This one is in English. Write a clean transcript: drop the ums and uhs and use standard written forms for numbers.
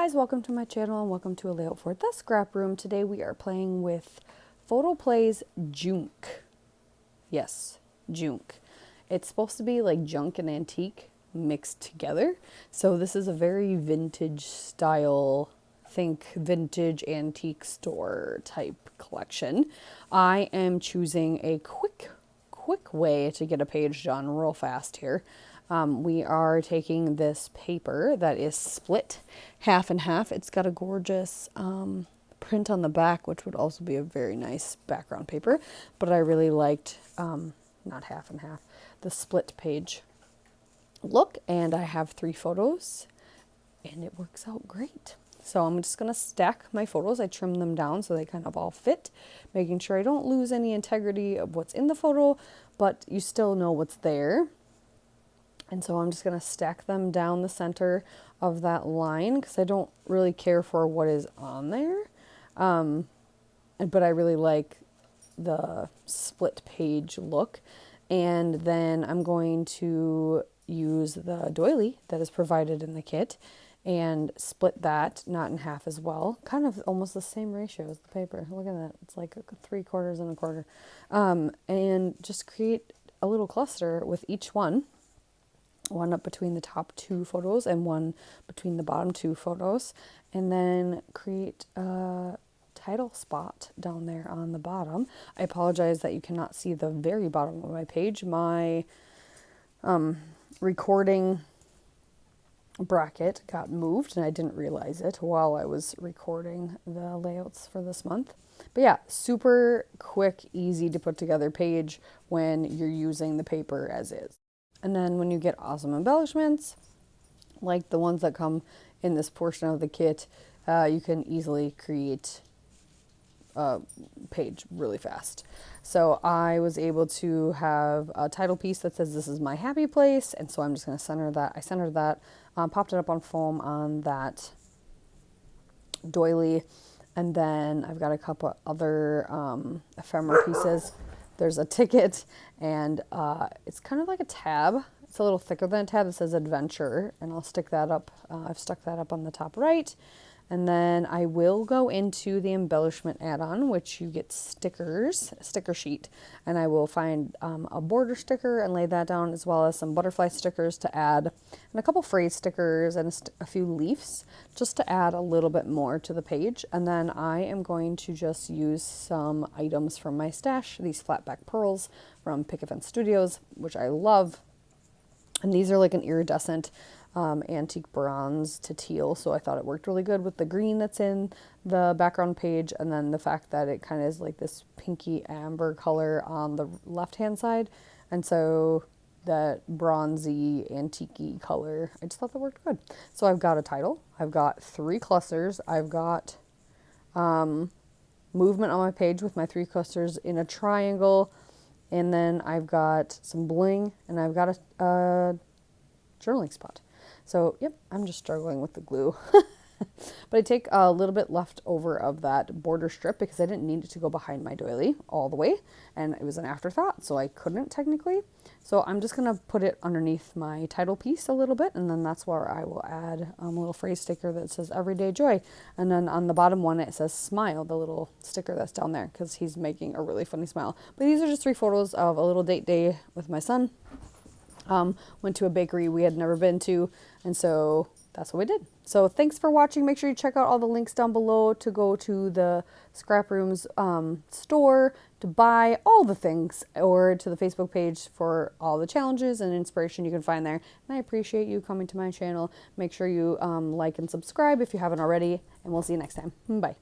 guys, welcome to my channel and welcome to a layout for the scrap room. Today we are playing with PhotoPlay's Junque. Yes, Junque. It's supposed to be like junk and antique mixed together. So this is a very vintage style, think vintage antique store type collection. I am choosing a quick way to get a page done real fast here. We are taking this paper that is split half and half. It's got a gorgeous print on the back, which would also be a very nice background paper. But I really liked, not half and half, the split page look. And I have 3 photos and it works out great. So I'm just going to stack my photos. I trim them down so they kind of all fit, making sure I don't lose any integrity of what's in the photo, but you still know what's there. And so I'm just going to stack them down the center of that line because I don't really care for what is on there. But I really like the split page look. And then I'm going to use the doily that is provided in the kit and split that, not in half as well. Kind of almost the same ratio as the paper. Look at that. It's like 3/4 and 1/4. And just create a little cluster with each one up between the top 2 photos and one between the bottom 2 photos, and then create a title spot down there on the bottom. I apologize that you cannot see the very bottom of my page. My recording bracket got moved and I didn't realize it while I was recording the layouts for this month. But yeah, super quick, easy to put together page when you're using the paper as is. And then when you get awesome embellishments, like the ones that come in this portion of the kit, you can easily create a page really fast. So I was able to have a title piece that says, "This is my happy place." And so I'm just going to center that. I centered that, popped it up on foam on that doily. And then I've got a couple other ephemera pieces. There's a ticket, and it's kind of like a tab. It's a little thicker than a tab that says adventure, and I'll stick that up. I've stuck that up on the top right. And then I will go into the embellishment add-on, which you get stickers, a sticker sheet, and I will find a border sticker and lay that down, as well as some butterfly stickers to add, and a couple phrase stickers and a few leaves, just to add a little bit more to the page. And then I am going to just use some items from my stash, these flatback pearls from Picket Fence Studios, which I love. And these are like an iridescent antique bronze to teal, so I thought it worked really good with the green that's in the background page, and then the fact that it kind of is like this pinky amber color on the left hand side, and so that bronzy antique color, I just thought that worked good. So I've got a title, I've got 3 clusters, I've got movement on my page with my 3 clusters in a triangle, and then I've got some bling, and I've got a journaling spot. So, yep, I'm just struggling with the glue. But I take a little bit left over of that border strip because I didn't need it to go behind my doily all the way. And it was an afterthought, so I couldn't technically. So I'm just going to put it underneath my title piece a little bit. And then that's where I will add a little phrase sticker that says Everyday Joy. And then on the bottom one, it says Smile, the little sticker that's down there, because he's making a really funny smile. But these are just 3 photos of a little date day with my son. Went to a bakery we had never been to, and so that's what we did. So thanks for watching. Make sure you check out all the links down below to go to the Scrap Room's store to buy all the things, or to the Facebook page for all the challenges and inspiration you can find there. And I appreciate you coming to my channel. Make sure you like and subscribe if you haven't already, and we'll see you next time. Bye.